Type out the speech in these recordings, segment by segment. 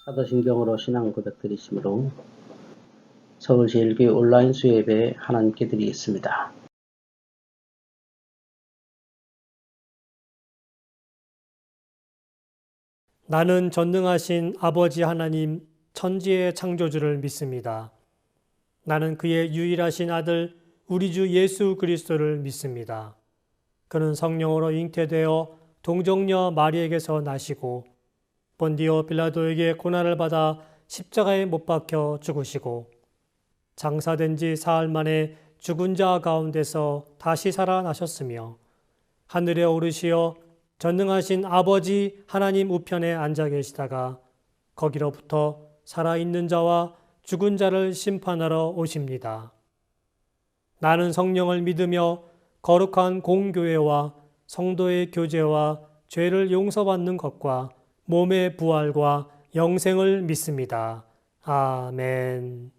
사도신경으로 신앙 고백 드리시므로 서울제일교회 온라인 수요예배에 하나님께 드리겠습니다. 나는 전능하신 아버지 하나님 천지의 창조주를 믿습니다. 나는 그의 유일하신 아들 우리 주 예수 그리스도를 믿습니다. 그는 성령으로 잉태되어 동정녀 마리에게서 나시고 본디오 빌라도에게 고난을 받아 십자가에 못 박혀 죽으시고 장사된 지 사흘 만에 죽은 자 가운데서 다시 살아나셨으며 하늘에 오르시어 전능하신 아버지 하나님 우편에 앉아 계시다가 거기로부터 살아있는 자와 죽은 자를 심판하러 오십니다. 나는 성령을 믿으며 거룩한 공교회와 성도의 교제와 죄를 용서받는 것과 몸의 부활과 영생을 믿습니다. 아멘.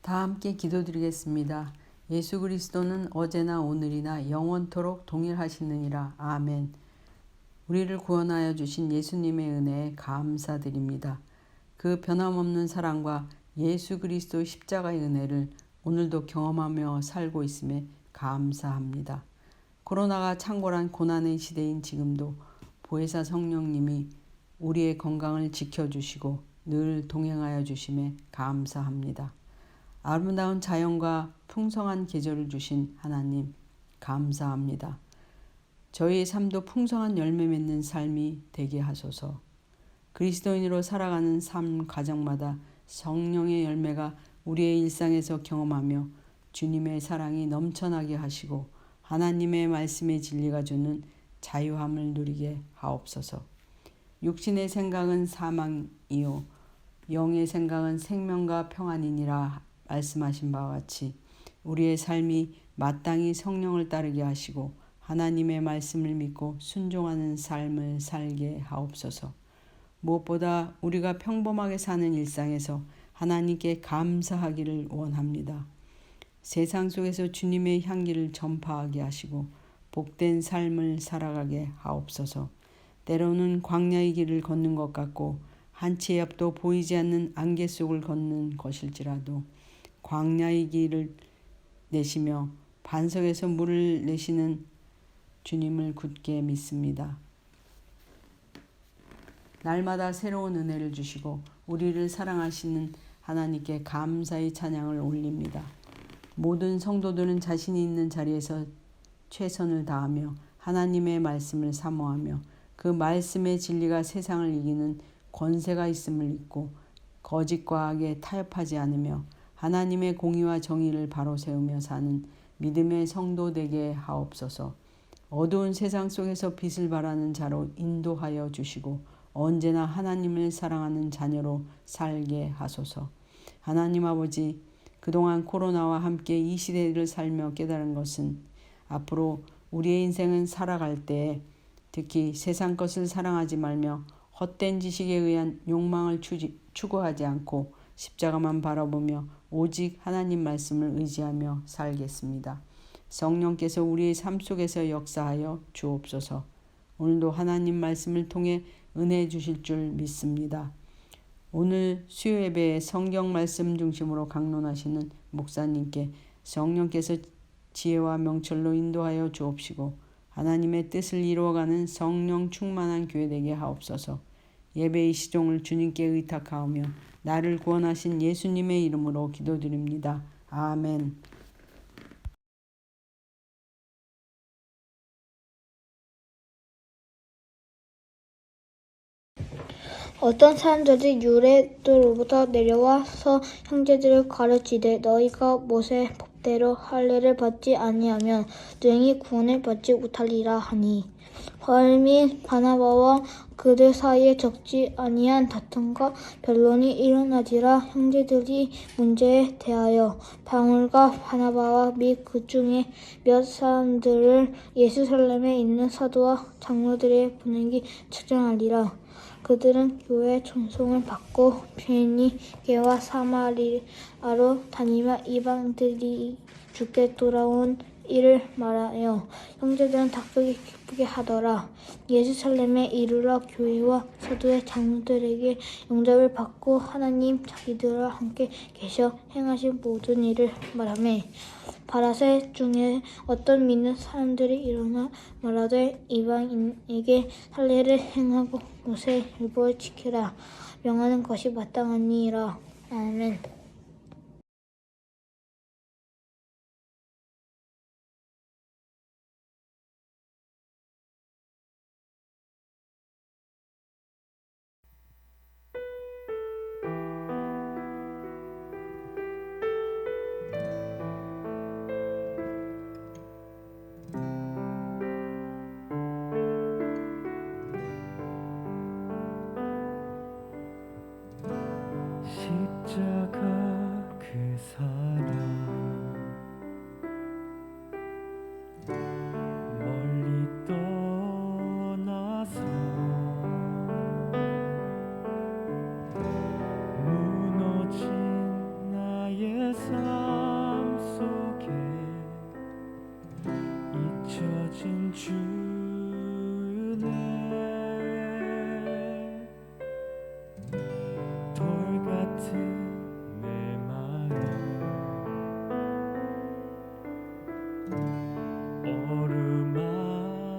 다 함께 기도드리겠습니다. 예수 그리스도는 어제나 오늘이나 영원토록 동일하시느니라. 아멘. 우리를 구원하여 주신 예수님의 은혜에 감사드립니다. 그 변함없는 사랑과 예수 그리스도 십자가의 은혜를 오늘도 경험하며 살고 있음에 감사합니다. 코로나가 창궐한 고난의 시대인 지금도 보혜사 성령님이 우리의 건강을 지켜주시고 늘 동행하여 주심에 감사합니다. 아름다운 자연과 풍성한 계절을 주신 하나님 감사합니다. 저희의 삶도 풍성한 열매 맺는 삶이 되게 하소서. 그리스도인으로 살아가는 삶 과정마다 성령의 열매가 우리의 일상에서 경험하며 주님의 사랑이 넘쳐나게 하시고 하나님의 말씀의 진리가 주는 자유함을 누리게 하옵소서. 육신의 생각은 사망이요 영의 생각은 생명과 평안이니라 말씀하신 바와 같이 우리의 삶이 마땅히 성령을 따르게 하시고 하나님의 말씀을 믿고 순종하는 삶을 살게 하옵소서. 무엇보다 우리가 평범하게 사는 일상에서 하나님께 감사하기를 원합니다. 세상 속에서 주님의 향기를 전파하게 하시고 복된 삶을 살아가게 하옵소서. 때로는 광야의 길을 걷는 것 같고 한 채 앞도 보이지 않는 안개 속을 걷는 것일지라도 광야의 길을 내시며 반석에서 물을 내시는 주님을 굳게 믿습니다. 날마다 새로운 은혜를 주시고 우리를 사랑하시는 하나님께 감사의 찬양을 올립니다. 모든 성도들은 자신이 있는 자리에서 최선을 다하며 하나님의 말씀을 사모하며 그 말씀의 진리가 세상을 이기는 권세가 있음을 믿고 거짓과 악에 타협하지 않으며 하나님의 공의와 정의를 바로 세우며 사는 믿음의 성도 되게 하옵소서. 어두운 세상 속에서 빛을 발하는 자로 인도하여 주시고 언제나 하나님을 사랑하는 자녀로 살게 하소서. 하나님 아버지, 그동안 코로나와 함께 이 시대를 살며 깨달은 것은 앞으로 우리의 인생은 살아갈 때에 특히 세상 것을 사랑하지 말며 헛된 지식에 의한 욕망을 추구하지 않고 십자가만 바라보며 오직 하나님 말씀을 의지하며 살겠습니다. 성령께서 우리의 삶 속에서 역사하여 주옵소서. 오늘도 하나님 말씀을 통해 은혜 주실 줄 믿습니다. 오늘 수요 예배에 성경 말씀 중심으로 강론하시는 목사님께 성령께서 지혜와 명철로 인도하여 주옵시고 하나님의 뜻을 이루어가는 성령 충만한 교회 되게 하옵소서. 예배의 시종을 주님께 의탁하오며 나를 구원하신 예수님의 이름으로 기도드립니다. 아멘. 어떤 사람들이 유대로부터 내려와서 형제들을 가르치되 너희가 모세 법대로 할례를 받지 아니하면 능히 구원을 받지 못하리라 하니 바울 및 바나바와 그들 사이에 적지 아니한 다툼과 변론이 일어나지라. 형제들이 문제에 대하여 바울과 바나바와 및 그 중에 몇 사람들을 예루살렘에 있는 사도와 장로들에게 보내기 작정하니라. 그들은 교회 청송을 받고 베니게와 사마리아로 다니며 이방인들이 주께 돌아온 일을 말하여 형제들은 다투기 기쁘게 하더라. 예루살렘에 이르러 교회와 사도의 장로들에게 영접을 받고 하나님 자기들과 함께 계셔 행하신 모든 일을 말하며 바라새 중에 어떤 믿는 사람들이 일어나 말하되 이방인에게 할례를 행하고 모세의 율법을 지키라 명하는 것이 마땅하니라. 아멘. 십자가 그 사랑 멀리 떠나서 무너진 나의 삶 속에 잊혀진 주네 돌 같은 내 마음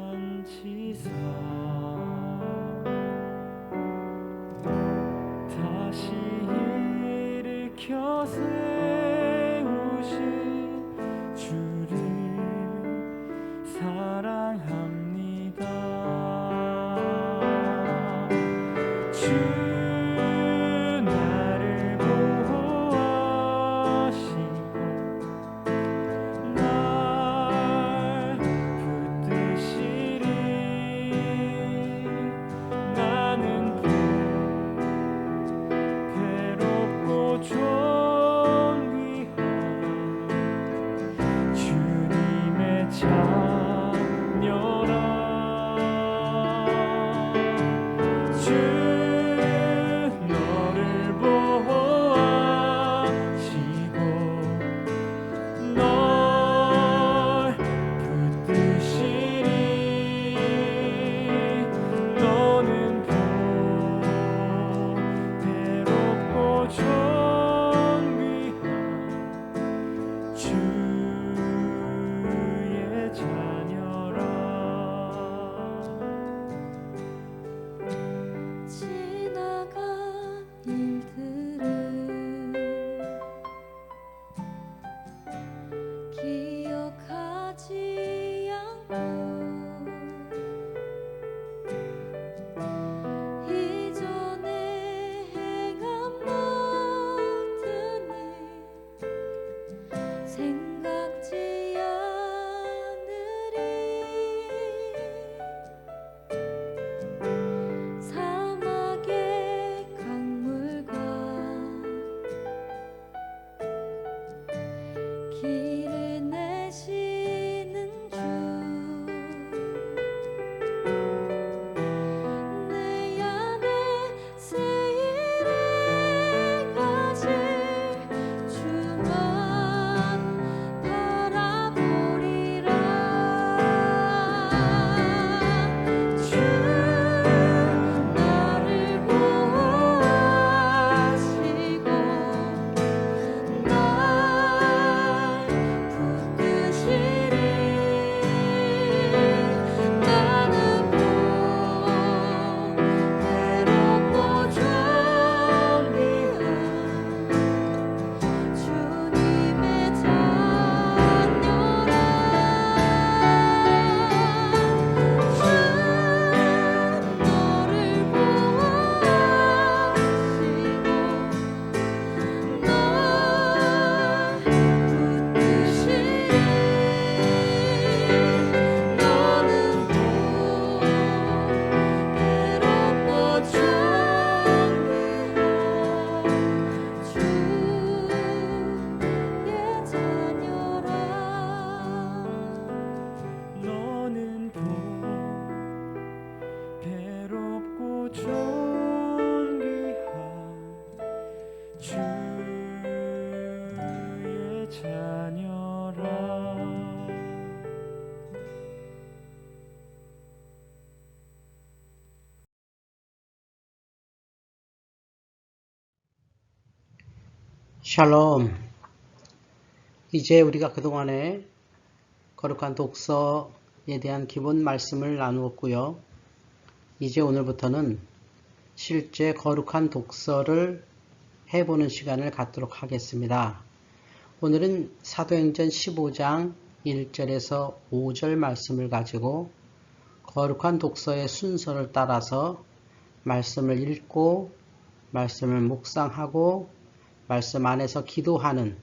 어루만지사 다시 일으켜 세우신 주를 사랑하며 주의 자녀라 지나간 일들을 기억하지 않고 이전에 행한 모든 일 생각지 않으리 사막의 강물과 길을 내시는 주 내 안에 새 일을 가질 주만 바라보리라 주 나를 보호하시고 날 붙드시리 나는 외롭고 존귀한 주님의 자녀라 주 너를 보호하시고 날 붙드시리 너는 외롭고 존귀한 주의 자녀라 너는 곧 괴롭고 존귀한 주의 자녀라 샬롬. 이제 우리가 그동안에 거룩한 독서에 대한 기본 말씀을 나누었고요. 이제 오늘부터는 실제 거룩한 독서를 해보는 시간을 갖도록 하겠습니다. 오늘은 사도행전 15장 1절에서 5절 말씀을 가지고 거룩한 독서의 순서를 따라서 말씀을 읽고 말씀을 묵상하고 말씀 안에서 기도하는,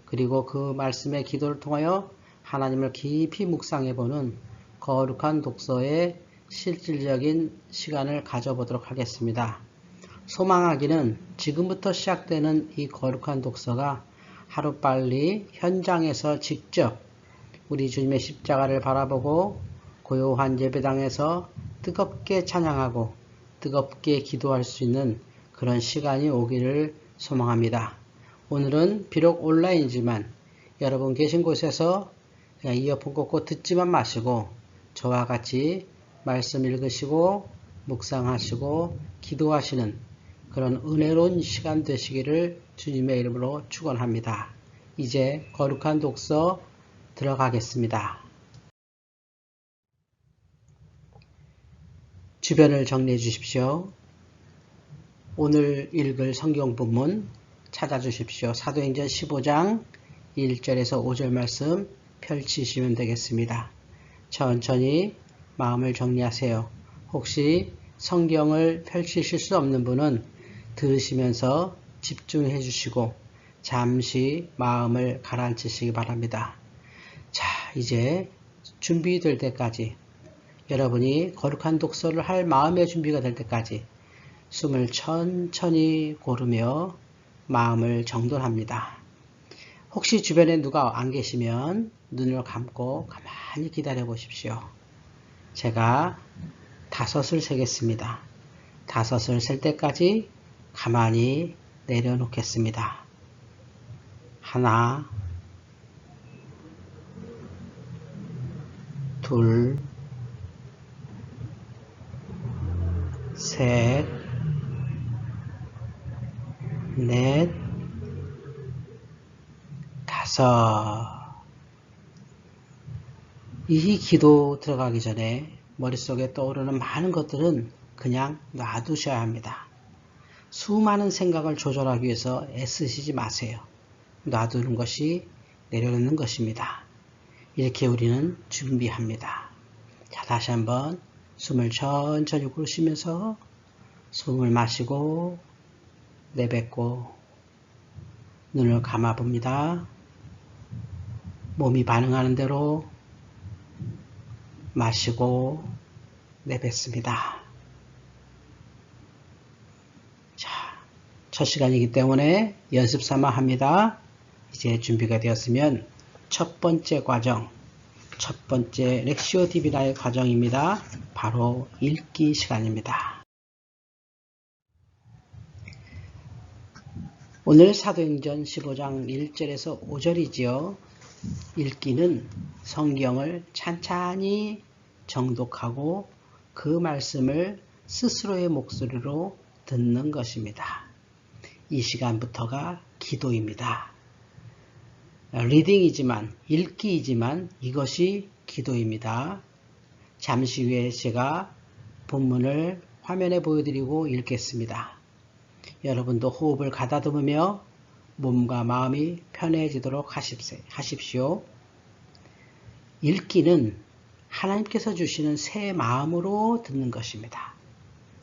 그리고 그 말씀의 기도를 통하여 하나님을 깊이 묵상해보는 거룩한 독서의 실질적인 시간을 가져보도록 하겠습니다. 소망하기는 지금부터 시작되는 이 거룩한 독서가 하루빨리 현장에서 직접 우리 주님의 십자가를 바라보고 고요한 예배당에서 뜨겁게 찬양하고 뜨겁게 기도할 수 있는 그런 시간이 오기를 소망합니다. 오늘은 비록 온라인이지만 여러분 계신 곳에서 그냥 이어폰 꽂고 듣지만 마시고 저와 같이 말씀 읽으시고 묵상하시고 기도하시는 그런 은혜로운 시간 되시기를 주님의 이름으로 축원합니다. 이제 거룩한 독서 들어가겠습니다. 주변을 정리해 주십시오. 오늘 읽을 성경 본문 찾아주십시오. 사도행전 15장 1절에서 5절 말씀 펼치시면 되겠습니다. 천천히 마음을 정리하세요. 혹시 성경을 펼치실 수 없는 분은 들으시면서 집중해 주시고 잠시 마음을 가라앉히시기 바랍니다. 자, 이제 준비될 때까지, 여러분이 거룩한 독서를 할 마음의 준비가 될 때까지 숨을 천천히 고르며 마음을 정돈합니다. 혹시 주변에 누가 안 계시면 눈을 감고 가만히 기다려 보십시오. 제가 5을 세겠습니다. 5을 셀 때까지 가만히 내려놓겠습니다. 하나, 둘, 셋, 넷, 5. 가서 이 기도 들어가기 전에 머릿속에 떠오르는 많은 것들은 그냥 놔두셔야 합니다. 수많은 생각을 조절하기 위해서 애쓰시지 마세요. 놔두는 것이 내려놓는 것입니다. 이렇게 우리는 준비합니다. 자, 다시 한번 숨을 천천히 고르시면서 숨을 마시고 내뱉고 눈을 감아 봅니다. 몸이 반응하는 대로 마시고 내뱉습니다. 자, 첫 시간이기 때문에 연습 삼아 합니다. 이제 준비가 되었으면 첫 번째 과정, 첫 번째 렉시오 디비나의 과정입니다. 바로 읽기 시간입니다. 오늘 사도행전 15장 1절에서 5절이지요. 읽기는 성경을 찬찬히 정독하고 그 말씀을 스스로의 목소리로 듣는 것입니다. 이 시간부터가 기도입니다. 리딩이지만 읽기이지만 이것이 기도입니다. 잠시 후에 제가 본문을 화면에 보여드리고 읽겠습니다. 여러분도 호흡을 가다듬으며 몸과 마음이 편해지도록 하십시오. 읽기는 하나님께서 주시는 새 마음으로 듣는 것입니다.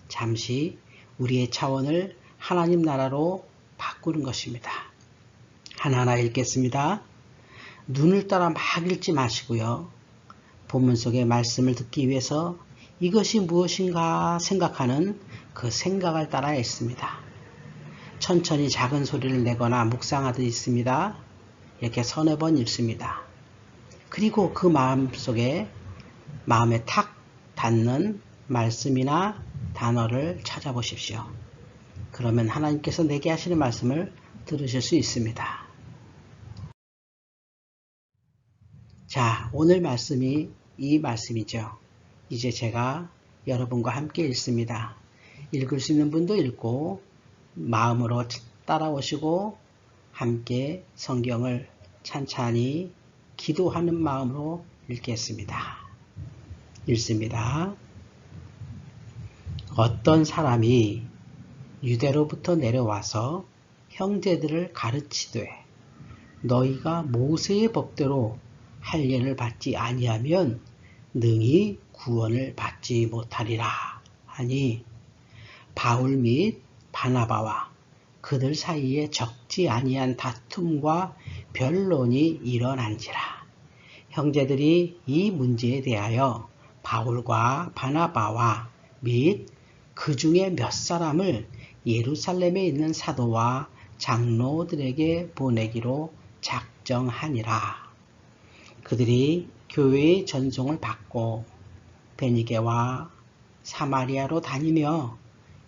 잠시 우리의 차원을 하나님 나라로 바꾸는 것입니다. 하나하나 읽겠습니다. 눈을 따라 막 읽지 마시고요. 본문 속의 말씀을 듣기 위해서 이것이 무엇인가 생각하는 그 생각을 따라 읽습니다. 천천히 작은 소리를 내거나 묵상하듯 읽습니다. 이렇게 서너 번 읽습니다. 그리고 그 마음에 탁 닿는 말씀이나 단어를 찾아보십시오. 그러면 하나님께서 내게 하시는 말씀을 들으실 수 있습니다. 자, 오늘 말씀이 이 말씀이죠. 이제 제가 여러분과 함께 읽습니다. 읽을 수 있는 분도 읽고 마음으로 따라오시고 함께 성경을 찬찬히 기도하는 마음으로 읽겠습니다. 읽습니다. 어떤 사람이 유대로부터 내려와서 형제들을 가르치되 너희가 모세의 법대로 할례를 받지 아니하면 능히 구원을 받지 못하리라 하니 바울 및 바나바와 그들 사이에 적지 아니한 다툼과 변론이 일어난지라. 형제들이 이 문제에 대하여 바울과 바나바와 및 그 중에 몇 사람을 예루살렘에 있는 사도와 장로들에게 보내기로 작정하니라. 그들이 교회의 전송을 받고 베니게와 사마리아로 다니며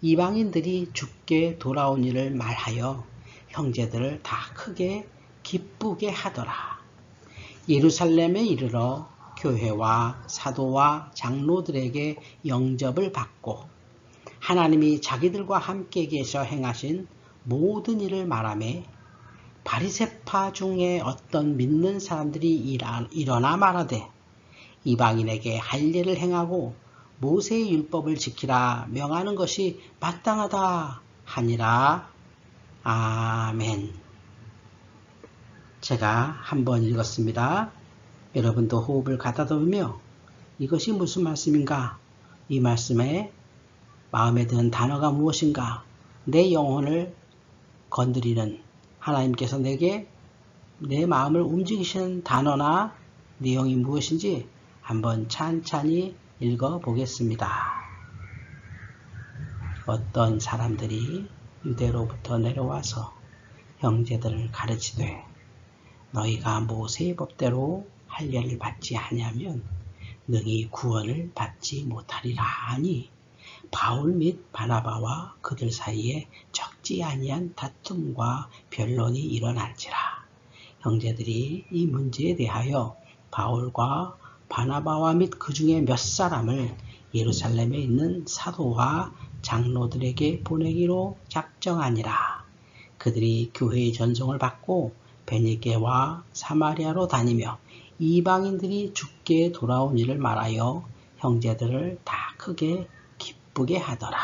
이방인들이 죽게 돌아온 일을 말하여 형제들을 다 크게 기쁘게 하더라. 예루살렘에 이르러 교회와 사도와 장로들에게 영접을 받고 하나님이 자기들과 함께 계셔 행하신 모든 일을 말하며 바리새파 중에 어떤 믿는 사람들이 일어나 말하되 이방인에게 할례를 행하고 모세의 율법을 지키라 명하는 것이 마땅하다 하니라. 아멘. 제가 한번 읽었습니다. 여러분도 호흡을 가다듬으며 이것이 무슨 말씀인가? 이 말씀에 마음에 드는 단어가 무엇인가? 내 영혼을 건드리는 하나님께서 내게 내 마음을 움직이시는 단어나 내용이 무엇인지 한번 찬찬히 읽어보겠습니다. 어떤 사람들이 유대로부터 내려와서 형제들을 가르치되 너희가 모세의 법대로 할례를 받지 아니하면 능히 구원을 받지 못하리라 하니 바울 및 바나바와 그들 사이에 적지 아니한 다툼과 변론이 일어난지라. 형제들이 이 문제에 대하여 바울과 바나바와 및 그 중에 몇 사람을 예루살렘에 있는 사도와 장로들에게 보내기로 작정하니라. 그들이 교회의 전송을 받고 베니게와 사마리아로 다니며 이방인들이 죽게 돌아온 일을 말하여 형제들을 다 크게 기쁘게 하더라.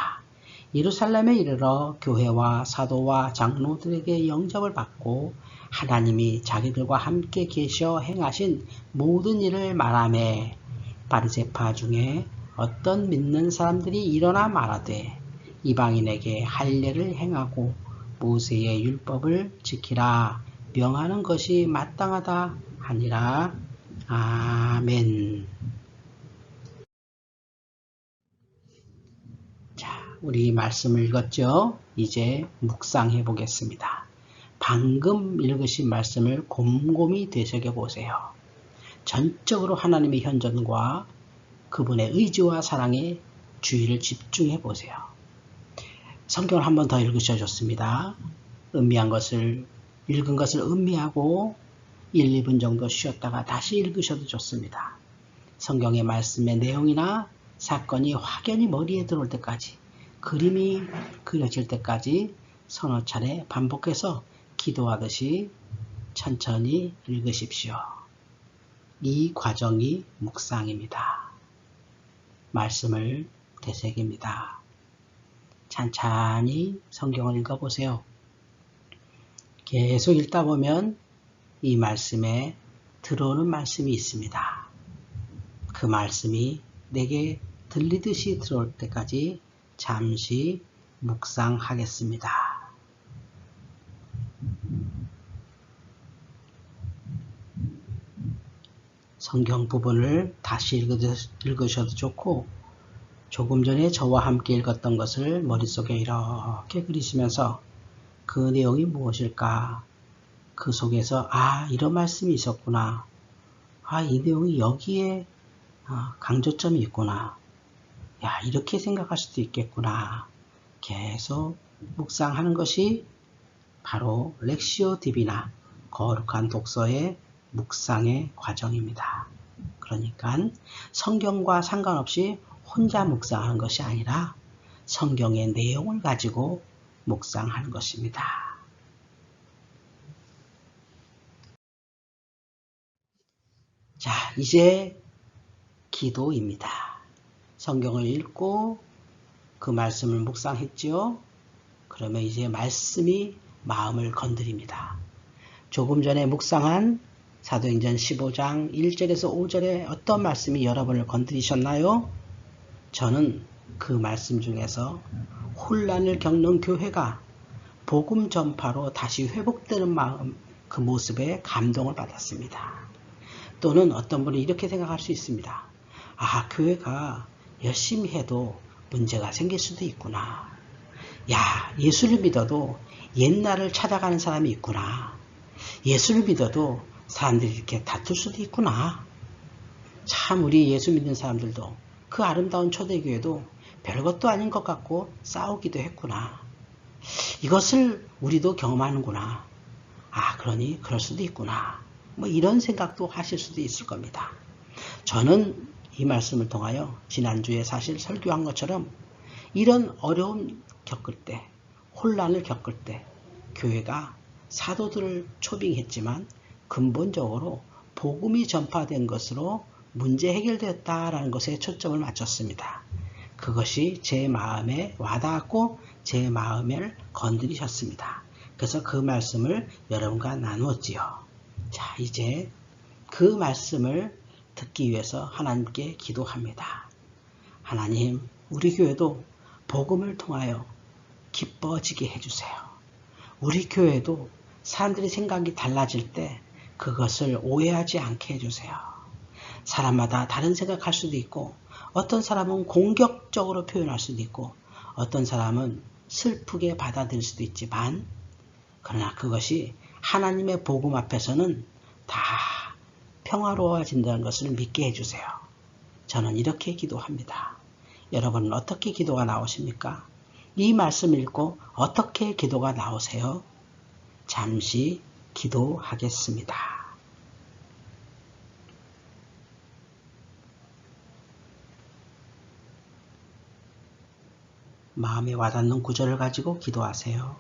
예루살렘에 이르러 교회와 사도와 장로들에게 영접을 받고 하나님이 자기들과 함께 계셔 행하신 모든 일을 말하며 바리새파 중에 어떤 믿는 사람들이 일어나 말하되 이방인에게 할례를 행하고 모세의 율법을 지키라 명하는 것이 마땅하다 하니라. 아멘. 자, 우리 말씀을 읽었죠? 이제 묵상해 보겠습니다. 방금 읽으신 말씀을 곰곰이 되새겨 보세요. 전적으로 하나님의 현존과 그분의 의지와 사랑에 주의를 집중해 보세요. 성경을 한 번 더 읽으셔 좋습니다. 읽은 것을 음미하고 1, 2분 정도 쉬었다가 다시 읽으셔도 좋습니다. 성경의 말씀의 내용이나 사건이 확연히 머리에 들어올 때까지, 그림이 그려질 때까지 서너 차례 반복해서 기도하듯이 천천히 읽으십시오. 이 과정이 묵상입니다. 말씀을 되새깁니다. 찬찬히 성경을 읽어보세요. 계속 읽다 보면 이 말씀에 들어오는 말씀이 있습니다. 그 말씀이 내게 들리듯이 들어올 때까지 잠시 묵상하겠습니다. 성경 부분을 다시 읽으셔도 좋고 조금 전에 저와 함께 읽었던 것을 머릿속에 이렇게 그리시면서 그 내용이 무엇일까? 그 속에서 이런 말씀이 있었구나. 이 내용이 여기에 강조점이 있구나. 이렇게 생각할 수도 있겠구나. 계속 묵상하는 것이 바로 렉시오 디비나 거룩한 독서의 묵상의 과정입니다. 그러니까 성경과 상관없이 혼자 묵상하는 것이 아니라 성경의 내용을 가지고 묵상하는 것입니다. 자, 이제 기도입니다. 성경을 읽고 그 말씀을 묵상했지요. 그러면 이제 말씀이 마음을 건드립니다. 조금 전에 묵상한 사도행전 15장 1절에서 5절에 어떤 말씀이 여러분을 건드리셨나요? 저는 그 말씀 중에서 혼란을 겪는 교회가 복음 전파로 다시 회복되는 마음, 그 모습에 감동을 받았습니다. 또는 어떤 분이 이렇게 생각할 수 있습니다. 교회가 열심히 해도 문제가 생길 수도 있구나. 예수를 믿어도 옛날을 찾아가는 사람이 있구나. 예수를 믿어도 사람들이 이렇게 다툴 수도 있구나. 참 우리 예수 믿는 사람들도 그 아름다운 초대교회도 별것도 아닌 것 같고 싸우기도 했구나. 이것을 우리도 경험하는구나. 그러니 그럴 수도 있구나. 이런 생각도 하실 수도 있을 겁니다. 저는 이 말씀을 통하여 지난주에 사실 설교한 것처럼 이런 어려움 겪을 때, 혼란을 겪을 때 교회가 사도들을 초빙했지만 근본적으로 복음이 전파된 것으로 문제 해결되었다라는 것에 초점을 맞췄습니다. 그것이 제 마음에 와닿았고 제 마음을 건드리셨습니다. 그래서 그 말씀을 여러분과 나누었지요. 자, 이제 그 말씀을 듣기 위해서 하나님께 기도합니다. 하나님, 우리 교회도 복음을 통하여 기뻐지게 해주세요. 우리 교회도 사람들의 생각이 달라질 때 그것을 오해하지 않게 해주세요. 사람마다 다른 생각할 수도 있고 어떤 사람은 공격적으로 표현할 수도 있고 어떤 사람은 슬프게 받아들일 수도 있지만 그러나 그것이 하나님의 복음 앞에서는 다 평화로워진다는 것을 믿게 해주세요. 저는 이렇게 기도합니다. 여러분은 어떻게 기도가 나오십니까? 이 말씀 읽고 어떻게 기도가 나오세요? 잠시 기도하겠습니다. 마음에 와닿는 구절을 가지고 기도하세요.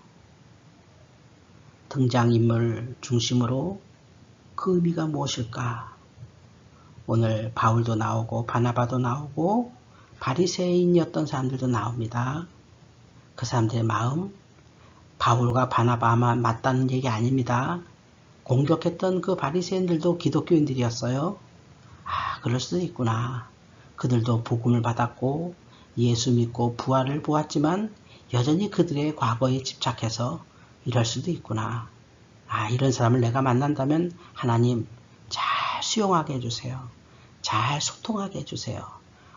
등장인물 중심으로 그 의미가 무엇일까? 오늘 바울도 나오고 바나바도 나오고 바리새인이었던 사람들도 나옵니다. 그 사람들의 마음, 바울과 바나바만 맞다는 얘기 아닙니다. 공격했던 그 바리새인들도 기독교인들이었어요. 그럴 수도 있구나. 그들도 복음을 받았고 예수 믿고 부활을 보았지만 여전히 그들의 과거에 집착해서 이럴 수도 있구나. 이런 사람을 내가 만난다면 하나님 잘 수용하게 해주세요. 잘 소통하게 해주세요.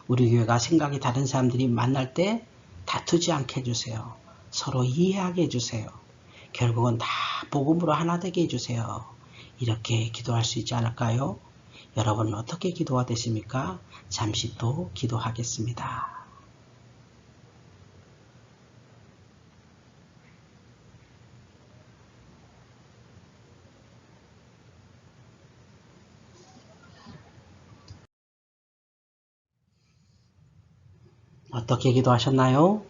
우리 교회가 생각이 다른 사람들이 만날 때 다투지 않게 해주세요. 서로 이해하게 해주세요. 결국은 다 복음으로 하나 되게 해주세요. 이렇게 기도할 수 있지 않을까요? 여러분은 어떻게 기도가 되십니까? 잠시 또 기도하겠습니다. 어떻게 기도하셨나요?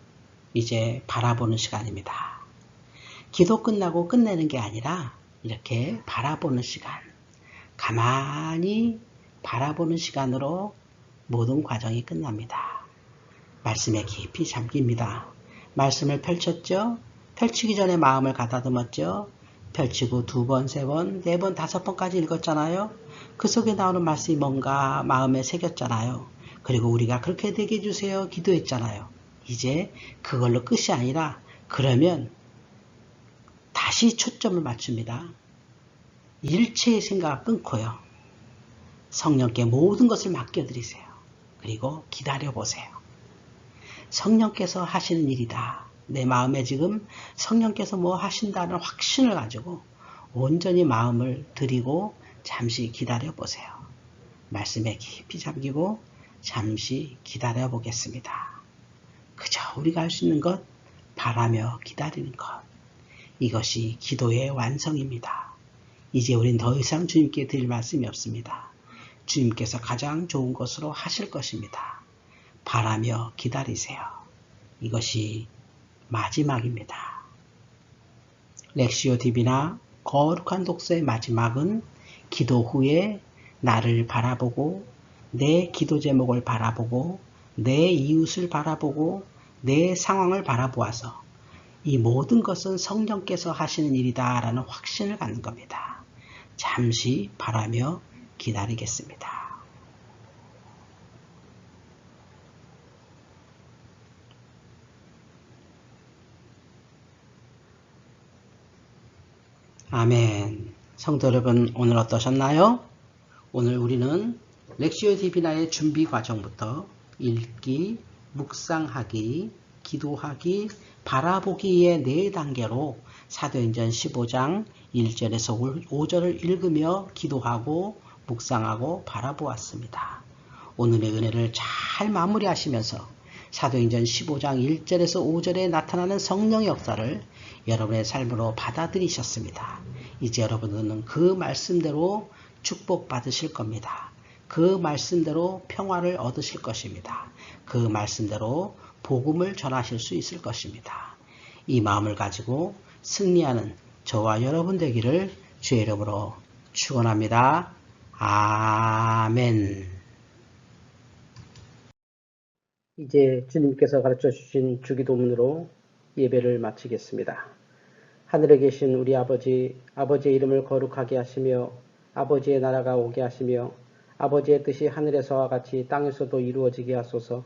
이제 바라보는 시간입니다. 기도 끝나고 끝내는 게 아니라 이렇게 바라보는 시간, 가만히 바라보는 시간으로 모든 과정이 끝납니다. 말씀에 깊이 잠깁니다. 말씀을 펼쳤죠? 펼치기 전에 마음을 가다듬었죠? 펼치고 2번, 3번, 4번, 5번까지 읽었잖아요. 그 속에 나오는 말씀이 뭔가 마음에 새겼잖아요. 그리고 우리가 그렇게 되게 해주세요 기도했잖아요. 이제 그걸로 끝이 아니라 그러면 다시 초점을 맞춥니다. 일체의 생각을 끊고요. 성령께 모든 것을 맡겨드리세요. 그리고 기다려보세요. 성령께서 하시는 일이다. 내 마음에 지금 성령께서 뭐 하신다는 확신을 가지고 온전히 마음을 드리고 잠시 기다려보세요. 말씀에 깊이 잠기고 잠시 기다려 보겠습니다. 그저 우리가 할 수 있는 것, 바라며 기다리는 것. 이것이 기도의 완성입니다. 이제 우린 더 이상 주님께 드릴 말씀이 없습니다. 주님께서 가장 좋은 것으로 하실 것입니다. 바라며 기다리세요. 이것이 마지막입니다. 렉시오 TV나 거룩한 독서의 마지막은 기도 후에 나를 바라보고 내 기도 제목을 바라보고 내 이웃을 바라보고 내 상황을 바라보아서 이 모든 것은 성령께서 하시는 일이다 라는 확신을 갖는 겁니다. 잠시 바라며 기다리겠습니다. 아멘. 성도 여러분, 오늘 어떠셨나요? 오늘 우리는 렉시오 디비나의 준비 과정부터 읽기, 묵상하기, 기도하기, 바라보기의 4단계로 사도행전 15장 1절에서 5절을 읽으며 기도하고 묵상하고 바라보았습니다. 오늘의 은혜를 잘 마무리하시면서 사도행전 15장 1절에서 5절에 나타나는 성령의 역사를 여러분의 삶으로 받아들이셨습니다. 이제 여러분은 그 말씀대로 축복받으실 겁니다. 그 말씀대로 평화를 얻으실 것입니다. 그 말씀대로 복음을 전하실 수 있을 것입니다. 이 마음을 가지고 승리하는 저와 여러분 되기를 주의 이름으로 축원합니다. 아멘. 이제 주님께서 가르쳐 주신 주기도문으로 예배를 마치겠습니다. 하늘에 계신 우리 아버지, 아버지의 이름을 거룩하게 하시며 아버지의 나라가 오게 하시며 아버지의 뜻이 하늘에서와 같이 땅에서도 이루어지게 하소서.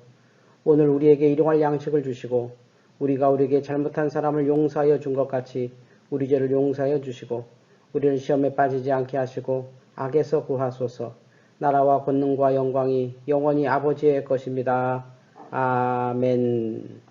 오늘 우리에게 일용할 양식을 주시고 우리가 우리에게 잘못한 사람을 용서하여 준 것 같이 우리 죄를 용서하여 주시고 우리를 시험에 빠지지 않게 하시고 악에서 구하소서. 나라와 권능과 영광이 영원히 아버지의 것입니다. 아멘.